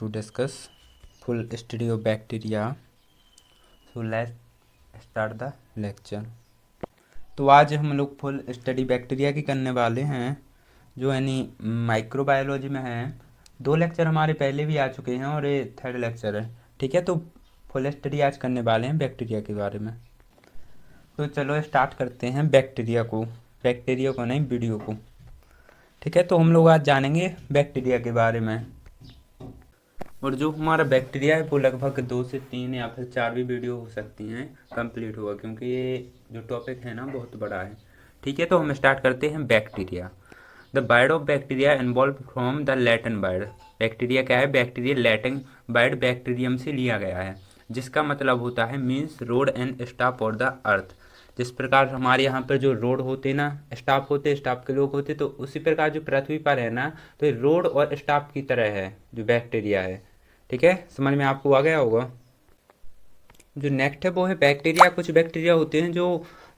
to discuss full study of bacteria. So let's start the lecture. तो आज हम लोग फुल स्टडी बैक्टीरिया की करने वाले हैं, जो यानी माइक्रोबायोलॉजी में है। 2 लेक्चर हमारे पहले भी आ चुके हैं और ये 3rd लेक्चर है। ठीक है, तो फुल स्टडी आज करने वाले हैं बैक्टीरिया के बारे में। तो चलो स्टार्ट करते हैं बैक्टीरिया को नहीं, वीडियो को। ठीक है, तो हम लोग आज जानेंगे बैक्टीरिया के बारे में। और जो हमारा बैक्टीरिया है वो लगभग 2 से 3 या फिर 4 भी वीडियो हो सकती हैं कंप्लीट होगा, क्योंकि ये जो टॉपिक है ना बहुत बड़ा है। ठीक है, तो हम स्टार्ट करते हैं bacteria. The wide of bacteria involve from the Latin wide. Bacteria क्या है? बैक्टीरिया लैटिन बाइड बैक्टीरियम से लिया गया है, जिसका मतलब होता है means road and staff for the earth. जिस प्रकार हमारे यहाँ पर जो रोड होते ना, स्टाफ होते, स्टाफ के लोग होते, तो उसी प्रकार जो पृथ्वी पर है ना, तो ये रोड और स्टाफ की तरह है जो बैक्टीरिया है। ठीक है, समझ में आपको आ गया होगा। जो नेक्स्ट है वो है बैक्टीरिया। कुछ बैक्टीरिया होते हैं जो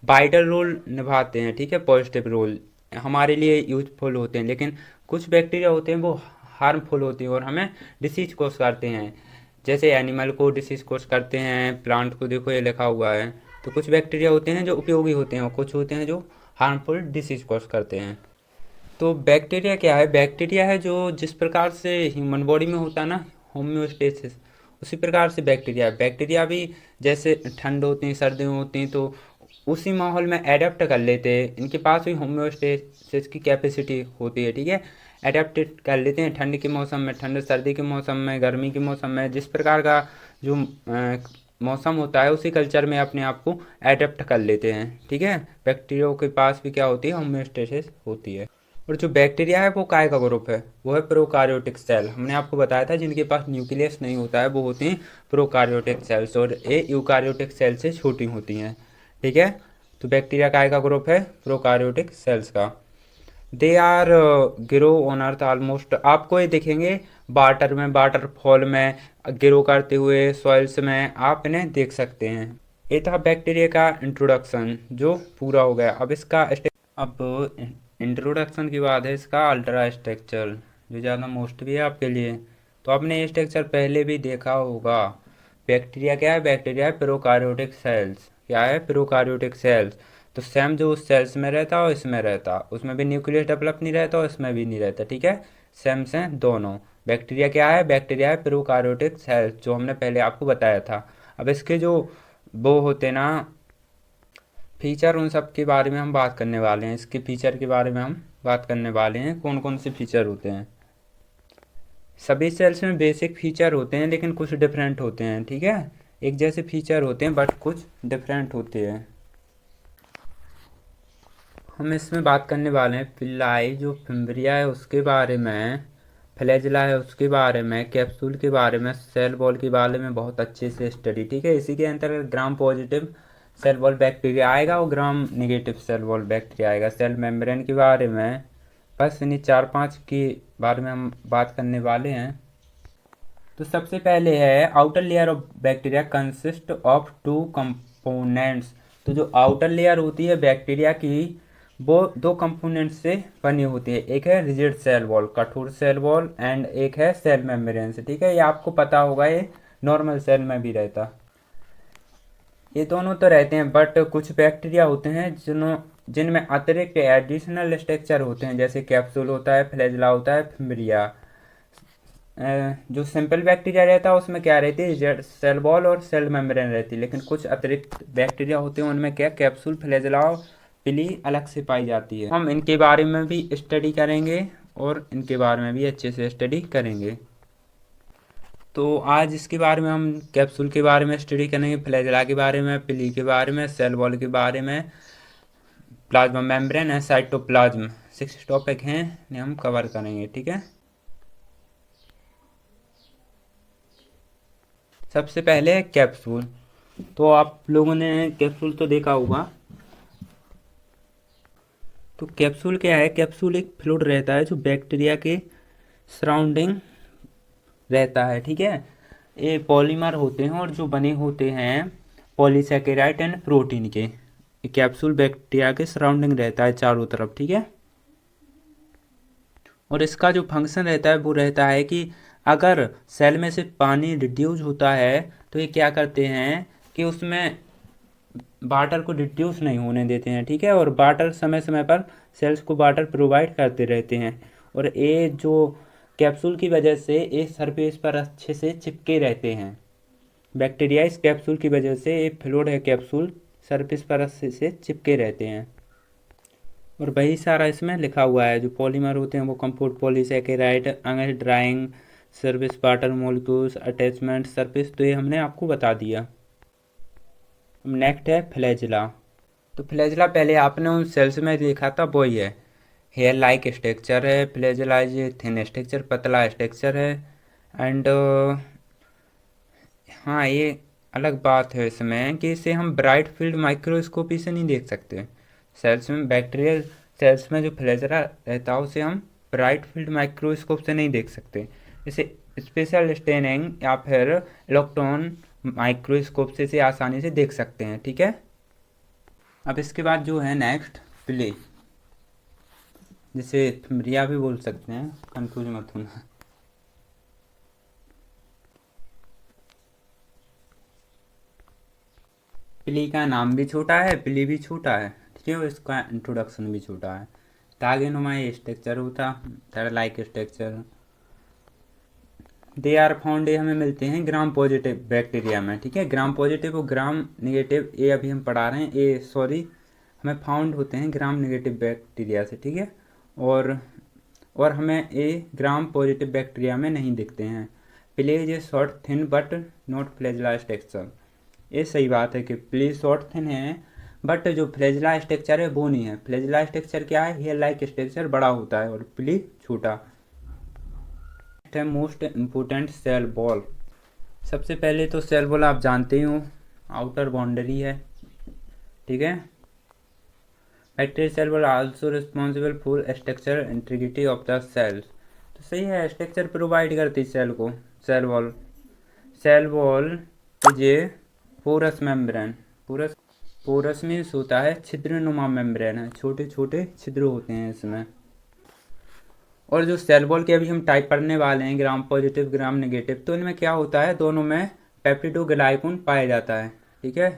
वाइटल रोल निभाते हैं, ठीक है, पॉजिटिव रोल हमारे लिए यूजफुल होते हैं, लेकिन कुछ बैक्टीरिया होते हैं वो हार्मफुल होते हैं और हमें डिसीज कॉज करते हैं। जैसे एनिमल को डिसीज कॉज करते हैं, प्लांट को देखो ये लिखा हुआ है। तो कुछ बैक्टीरिया होते हैं जो उपयोगी होते हैं और कुछ होते हैं जो हार्मफुल डिसीज कॉज करते हैं। तो बैक्टीरिया क्या है? बैक्टीरिया है जो जिस प्रकार से ह्यूमन बॉडी में होता है ना होम्योस्टेसिस, उसी प्रकार से बैक्टीरिया है। बैक्टीरिया भी जैसे ठंड होती है, सर्दी होती हैं, तो उसी माहौल में एडेप्ट कर लेते हैं। इनके पास भी होम्योस्टेसिस की कैपेसिटी होती है। ठीक है, एडेप्ट कर लेते हैं ठंड के मौसम में, ठंड, सर्दी के मौसम में, गर्मी के मौसम में, जिस प्रकार का जो मौसम होता है उसी कल्चर में अपने आप को एडेप्ट कर लेते हैं। ठीक है, बैक्टीरिया के पास भी क्या होती है? होम्योस्टेसिस होती है। और जो बैक्टीरिया है वो काय का ग्रुप है? वो है प्रोकार्योटिक सेल। हमने आपको बताया था जिनके पास न्यूक्लियस नहीं होता है वो होते हैं प्रोकार्योटिक सेल्स, और ये यूकार्योटिक सेल से छोटी होती हैं। ठीक है, तो बैक्टीरिया काय का ग्रुप है? प्रोकार्योटिक सेल्स का। They are grow on earth almost. आपको ये दिखेंगे वाटर में, वाटरफॉल में ग्रो करते हुए, सॉइल्स में आप इन्हें देख सकते हैं। ये था बैक्टीरिया का इंट्रोडक्शन जो पूरा हो गया। अब इंट्रोडक्शन के बाद है इसका अल्ट्रा स्ट्रक्चर, जो ज़्यादा मोस्ट भी है आपके लिए। तो आपने ये स्ट्रक्चर पहले भी देखा होगा। बैक्टीरिया क्या है? बैक्टीरिया है प्रोकार्योटिक सेल्स। क्या है? Prokaryotic sales. तो सेम जो उस सेल्स में रहता और इसमें रहता, उसमें भी न्यूक्लियस डेवलप नहीं रहता और इसमें भी नहीं रहता। ठीक है, सेम से दोनों। बैक्टीरिया क्या है? बैक्टीरिया है प्रोकार्योटिक सेल्स, जो हमने पहले आपको बताया था। अब इसके जो वो होते ना फीचर, उन सब के बारे में हम बात करने वाले हैं। इसके फीचर के बारे में हम बात करने वाले हैं, कौन कौन से फीचर होते हैं। सभी सेल्स में बेसिक फीचर होते हैं, लेकिन कुछ डिफरेंट होते हैं। ठीक है, एक जैसे फीचर होते हैं बट कुछ डिफरेंट होते हैं। हम इसमें बात करने वाले हैं पिल्लाई, जो फिम्ब्रिया है उसके बारे में, फ्लैजिला है उसके बारे में, कैप्सूल के बारे में, सेल वॉल के बारे में बहुत अच्छे से स्टडी। ठीक है, इसी के अंतर्गत gram positive cell wall bacteria आएगा और gram negative cell wall bacteria आएगा। सेल मेम्ब्रेन के बारे में बस इन्हीं 4-5 के बारे में हम बात करने वाले हैं। तो सबसे पहले है outer layer of bacteria consist of 2 components. तो जो आउटर लेयर होती है बैक्टीरिया की वो 2 कंपोनेंट से बनी होती है। एक है रिजिड सेल वॉल, कठोर सेल वॉल, एंड एक है सेल मेम्ब्रेन से। ठीक है, ये आपको पता होगा, ये नॉर्मल सेल में भी रहता। ये दोनों तो रहते हैं, बट कुछ बैक्टीरिया होते हैं जिनमें अतिरिक्त एडिशनल स्ट्रक्चर होते हैं, जैसे कैप्सूल होता है, फ्लैजिला होता है, फिम्ब्रिया। जो सिंपल बैक्टीरिया रहता है उसमें क्या रहती है? सेल वॉल और सेल मेम्ब्रेन रहती है। लेकिन कुछ अतिरिक्त बैक्टीरिया होते हैं उनमें क्या कैप्सूल, फ्लैजिला और पिली अलग से पाई जाती है। हम इनके बारे में भी स्टडी करेंगे और इनके बारे में भी अच्छे से स्टडी करेंगे। तो आज इसके बारे में हम कैप्सूल के बारे में स्टडी करेंगे, फ्लैजिला के बारे में, पिली के बारे में, सेल वॉल के बारे में, प्लाज्मा मेम्ब्रेन है, साइटोप्लाज्म। 6 टॉपिक हैं, इन्हें हम कवर करेंगे। ठीक है, सबसे पहले है कैप्सूल। तो आप लोगों ने कैप्सूल तो देखा होगा। तो कैप्सूल क्या है? कैप्सूल एक फ्लूइड रहता है जो बैक्टीरिया के सराउंडिंग रहता है। ठीक है, ये पॉलीमर होते हैं और जो बने होते हैं पॉलीसैकेराइड एंड प्रोटीन के। ये कैप्सूल बैक्टीरिया के सराउंडिंग रहता है चारों तरफ। ठीक है, और इसका जो फंक्शन रहता है वो रहता है कि अगर सेल में से पानी रिड्यूस होता है तो ये क्या करते हैं कि उसमें वाटर को रिड्यूस नहीं होने देते हैं, ठीक है, और वाटर समय समय पर सेल्स को वाटर प्रोवाइड करते रहते हैं। और ये जो कैप्सूल की वजह से ये सरफेस पर अच्छे से चिपके रहते हैं। बैक्टीरिया इस कैप्सूल की वजह से, ये फ्लूइड है कैप्सूल, सरफेस पर अच्छे से चिपके रहते हैं। और वही सारा इसमें लिखा हुआ है। जो पॉलीमर होते हैं वो कंपाउंड पॉलीसैकेराइड, अंगर drying surface, water molecules, attachment surface, तो ये हमने आपको बता दिया। नेक्स्ट है फ्लैजिला। तो फ्लैजिला पहले आपने उन सेल्स में देखा था, वही है। हेयर लाइक स्ट्रक्चर है, फ्लैजिला थिन स्ट्रक्चर, पतला स्ट्रक्चर है। एंड हाँ, ये अलग बात है इसमें कि इसे हम ब्राइट फील्ड माइक्रोस्कोपी से नहीं देख सकते। सेल्स में, बैक्टीरियल सेल्स में जो फ्लैजिला रहता है उसे हम ब्राइट फील्ड माइक्रोस्कोप से नहीं देख सकते। इसे स्पेशल स्टेनिंग या फिर इलेक्ट्रॉन माइक्रोस्कोप से इसे आसानी से देख सकते हैं, ठीक है। अब इसके बाद जो है नेक्स्ट प्ले, जिसे रिया भी बोल सकते हैं, कंफ्यूज मत होना। प्ली का नाम भी छोटा है, प्ली भी छोटा है, ठीक है, इसका इंट्रोडक्शन भी छोटा है। तागे नुमाई स्ट्रक्चर होता, third like structure. They are found, ये हमें मिलते हैं ग्राम पॉजिटिव बैक्टीरिया में, ठीक है। ग्राम पॉजिटिव और ग्राम निगेटिव ये अभी हम पढ़ा रहे हैं, ये सॉरी हमें फाउंड होते हैं ग्राम नेगेटिव बैक्टीरिया से, ठीक है। और हमें ये ग्राम पॉजिटिव बैक्टीरिया में नहीं दिखते हैं। Plays a short thin but not flagella structure, ये सही बात है कि प्लेज शॉर्ट थिन है, बट जो फ्लैजिला स्ट्रक्चर है वो नहीं है। फ्लैजिला स्ट्रक्चर क्या है, हेयर लाइक स्ट्रक्चर बड़ा होता है और प्ली छोटा है। मोस्ट इम्पोर्टेंट सेल वॉल, सबसे पहले तो सेल वॉल आप जानते ही हो, आउटर बाउंड्री है, ठीक है। Bacterial cell wall also responsible for structure integrity of the cells, तो सही है, स्ट्रक्चर प्रोवाइड करती सेल को cell wall. Cell wall is a porous membrane, porous means होता है छिद्रनुमा मेम्ब्रेन है, छोटे छोटे छिद्र होते हैं इसमें। और जो सेल वॉल के अभी हम टाइप पढ़ने वाले हैं, ग्राम पॉजिटिव ग्राम नेगेटिव, तो इनमें क्या होता है, दोनों में पेप्टिडोग्लाइकन पाया जाता है, ठीक है।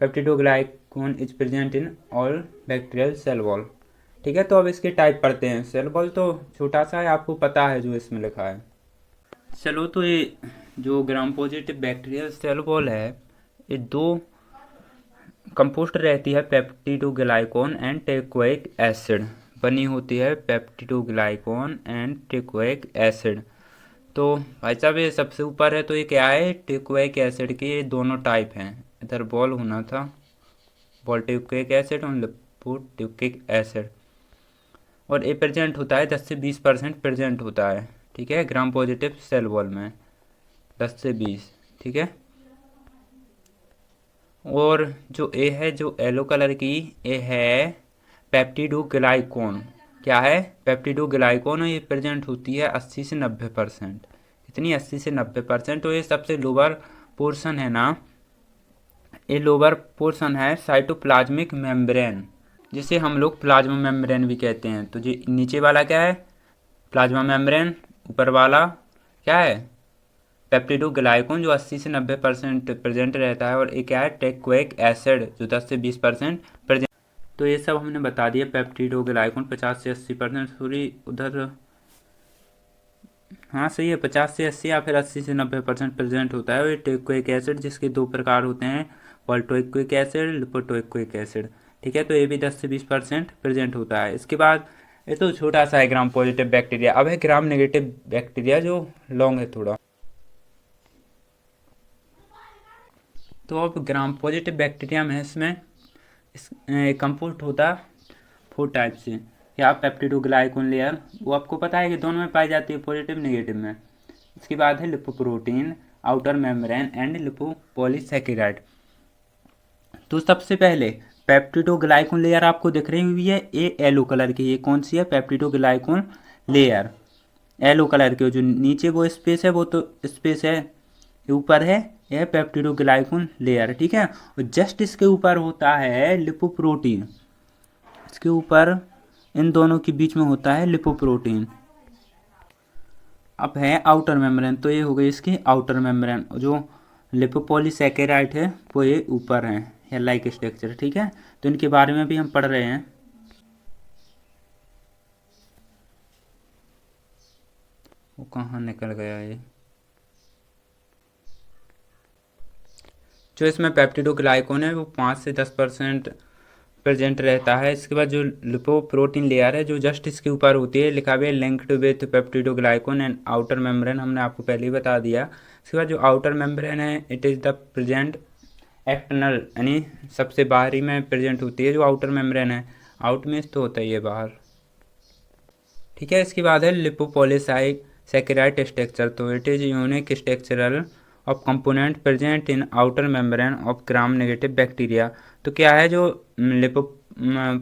Peptidoglycan is present in all bacterial cell wall, ठीक है। तो अब इसके टाइप पढ़ते हैं। सेल वॉल तो छोटा सा है, आपको पता है जो इसमें लिखा है। चलो, तो ये जो gram positive bacterial cell wall है, ये दो कंपोस्ट रहती है, पेप्टिडोग्लाइकन एंड टेकोइक एसिड बनी होती है, पेप्टिडोग्लाइकन एंड टेकोइक एसिड। तो भाई साहब ये सबसे ऊपर है, तो ये क्या है, टेकोइक एसिड के ये दोनों टाइप हैं। इधर बॉल होना था, बॉल टेकोइक एसिड और लिपोड टेकोइक एसिड। और ये प्रेजेंट होता है 10 से 20% प्रेजेंट होता है, ठीक है, ग्राम पॉजिटिव सेल वॉल में 10 से 20, ठीक है। और जो ए है, जो येलो कलर की ए है पेप्टिडोग्लाइकन, क्या है, पेप्टिडोग्लाइकन, ये प्रेजेंट होती है 80 से 90%, कितनी, 80 से 90%। तो ये सबसे लोअर पोर्शन है ना, ये लोअर पोर्शन है साइटोप्लाज्मिक मेम्ब्रेन, जिसे हम लोग प्लाज्मा मेम्ब्रेन भी कहते हैं। तो जो नीचे वाला क्या है, प्लाज्मा मेम्ब्रेन, ऊपर वाला क्या है, पेप्टिडोग्लाइकन, जो 80 से 90% प्रेजेंट रहता है। और ये क्या है, टेकोइक एसिड, जो 10 से 20% प्रेजेंट। तो ये सब हमने बता दिया। पेप्टिडोग्लाइकन 50 से 80%, सॉरी उधर, हाँ सही है, 50 से 80 या फिर 80 से 90% प्रेजेंट होता है। और ये टेकोइक एसिड, जिसके दो प्रकार होते हैं, पॉल्टोइकोइक एसिड, लिपोटोइकोइक एसिड, ठीक है। तो ये भी 10 से 20% प्रेजेंट होता है। इसके बाद ये तो छोटा सा है ग्राम पॉजिटिव बैक्टीरिया। अब है ग्राम नेगेटिव बैक्टीरिया, जो लॉन्ग है थोड़ा। तो अब ग्राम पॉजिटिव बैक्टीरिया में इसमें कंपोस्ट होता 4 टाइप से। या पेप्टिडोग्लाइकन लेयर, वो आपको पता है कि दोनों में पाई जाती है, पॉजिटिव नेगेटिव में। इसके बाद है लिपोप्रोटीन, आउटर मेम्ब्रेन एंड लिपोपॉलीसैकेराइड। तो सबसे पहले पेप्टिडोग्लाइकन लेयर आपको दिख रही हुई है, ये येलो कलर की, ये कौन सी है, पेप्टिडोग्लाइकन लेयर, येलो कलर की। जो नीचे वो स्पेस है, वो तो स्पेस है, ऊपर है यह पेप्टिडोग्लाइकन लेयर, ठीक है। और जस्ट इसके ऊपर होता है लिपोप्रोटीन, इसके ऊपर इन दोनों के बीच में होता है लिपोप्रोटीन। अब है आउटर मेम्ब्रेन, तो ये हो गई इसकी आउटर मेम्ब्रेन। जो लिपोपॉलीसैकेराइड है वो ये ऊपर है, या लाइक स्ट्रक्चर, ठीक है। तो इनके बारे में भी हम पढ़ रहे हैं। वो कहाँ निकल गया ये। जो इसमें पेप्टिडोग्लाइकोन है वो 5 से 10% प्रेजेंट रहता है। इसके बाद जो लिपोप्रोटीन लेयर है जो जस्ट इसके ऊपर होती है, लिखा हुआ है linked with peptidoglycan and outer membrane, हमने आपको पहले ही बता दिया। इसके बाद जो आउटर मेम्ब्रेन है it is the present external, यानी सबसे बाहरी में प्रेजेंट होती है जो आउटर मेम्ब्रेन है। आउट में तो होता ही है बाहर, ठीक है। इसके बाद है लिपोपॉलीसैकेराइड स्ट्रक्चर, तो it is unique structural of component present in outer membrane of gram negative bacteria. तो क्या है, जो लिपो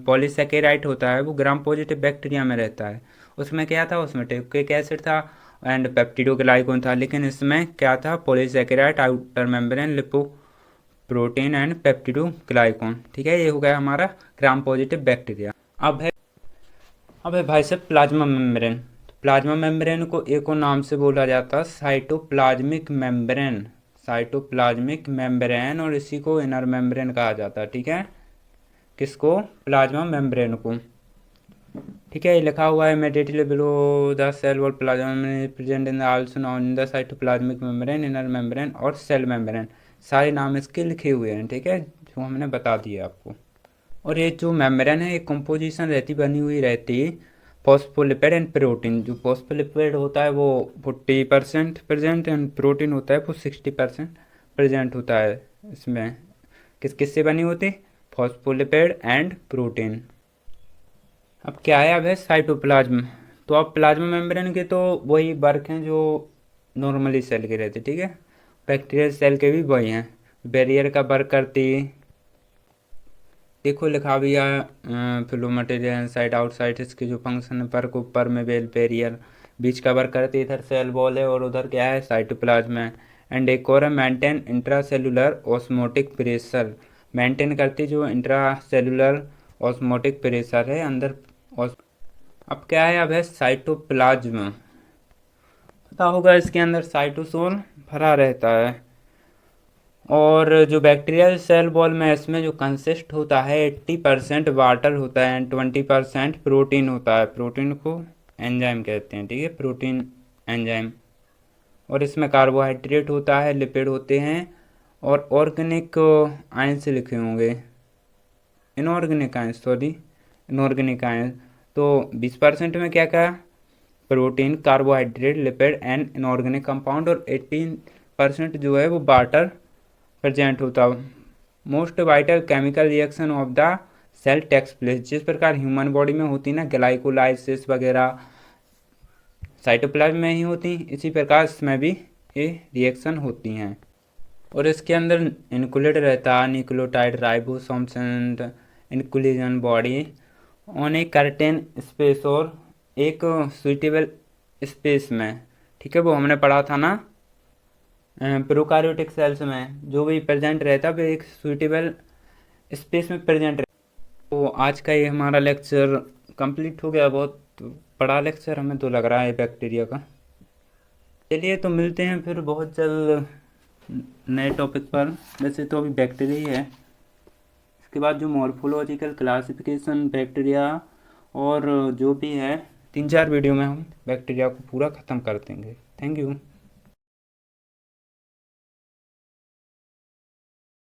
पॉलीसैकेराइड होता है वो ग्राम पॉजिटिव बैक्टीरिया में रहता है। उसमें क्या था, उसमें टेक्विक एसिड था एंड पेप्टिडोग्लाइकोन था, लेकिन इसमें क्या था, polysaccharide, outer membrane, lipoprotein and peptidoglycan, ठीक है। ये हो गया हमारा ग्राम पॉजिटिव बैक्टीरिया। अब है भाई साहब प्लाज्मा मेम्ब्रेन। तो प्लाज्मा मेम्ब्रेन को एक और नाम से बोला जाता है साइटोप्लाज्मिक मेम्ब्रेन, साइटोप्लाज्मिक मेम्ब्रेन, और इसी को इनर मेम्ब्रेन कहा जाता है, ठीक है। किसको, प्लाज्मा मेम्ब्रेन को, ठीक है। ये लिखा हुआ है immediately below the cell wall plasma present in the also known in the cytoplasmic membrane, inner membrane और सेल मेम्ब्रेन, सारे नाम इसके लिखे हुए हैं, ठीक है, जो हमने बता दिया आपको। और ये जो मेम्ब्रेन है, एक कंपोजिशन रहती, बनी हुई रहती फॉस्फोलिपिड एंड प्रोटीन। जो फॉस्फोलिपिड होता है वो 40% प्रेजेंट एंड प्रोटीन होता है वो 60% प्रेजेंट होता है। इसमें किस से बनी होती, फॉस्फोलिपिड एंड प्रोटीन। अब क्या है, अब है साइटोप्लाज्म। तो अब प्लाज्मा मेम्ब्रेन के तो वही वर्क हैं जो नॉर्मली सेल के रहते, ठीक है। बैक्टीरियल सेल के भी वही हैं, बैरियर का वर्क करती। देखो लिखा भी है फ्लो मटेरियल इनसाइड आउटसाइड, इसके जो फंक्शन है, पर को ऊपर में बेल बैरियर, बीच का वर्क करती है, इधर सेल वॉल है और उधर क्या है, साइटोप्लाज्म है। एंड एक और है maintain intracellular osmotic pressure, maintain करती जो इंट्रासेलुलर ऑस्मोटिक प्रेशर है अंदर। अब क्या है, अब है साइटोप्लाज्म। पता होगा इसके अंदर साइटोसोल भरा रहता है। और जो बैक्टीरियल सेल वॉल में इसमें जो कंसिस्ट होता है 80% वाटर होता है एंड 20% प्रोटीन होता है। प्रोटीन को एंजाइम कहते हैं, ठीक है, प्रोटीन एंजाइम। और इसमें कार्बोहाइड्रेट होता है, लिपिड होते हैं, और ऑर्गेनिक आयंस लिखे होंगे, inorganic ions, sorry, inorganic ions. तो 20% में क्या क्या, protein, carbohydrate, lipid and inorganic compound, और 18% जो है वो वाटर प्रेजेंट होता है। Most vital chemical reaction of the sale tax place, जिस प्रकार ह्यूमन बॉडी में होती ना ग्लाइकोलाइसिस वगैरह, साइटोप्लाज्म में ही होती, इसी प्रकार इसमें भी ये रिएक्शन होती हैं। और इसके अंदर इंक्लूड रहता है nucleotide ribosomes and inclusion body on A curtain space, और एक सुइटेबल स्पेस में, ठीक है। वो हमने पढ़ा था ना प्रोकार्योटिक सेल्स में, जो भी प्रेजेंट रहता है वो एक सुइटेबल स्पेस में प्रेजेंट रहता। तो आज का ये हमारा लेक्चर कंप्लीट हो गया, बहुत बड़ा लेक्चर हमें तो लग रहा है बैक्टीरिया का। चलिए तो मिलते हैं फिर बहुत जल्द नए टॉपिक पर। वैसे तो अभी बैक्टीरिया ही है, इसके बाद जो मॉर्फोलॉजिकल क्लासिफिकेशन बैक्टीरिया और जो भी है 3-4 वीडियो में हम बैक्टीरिया को पूरा ख़त्म कर देंगे। Thank you.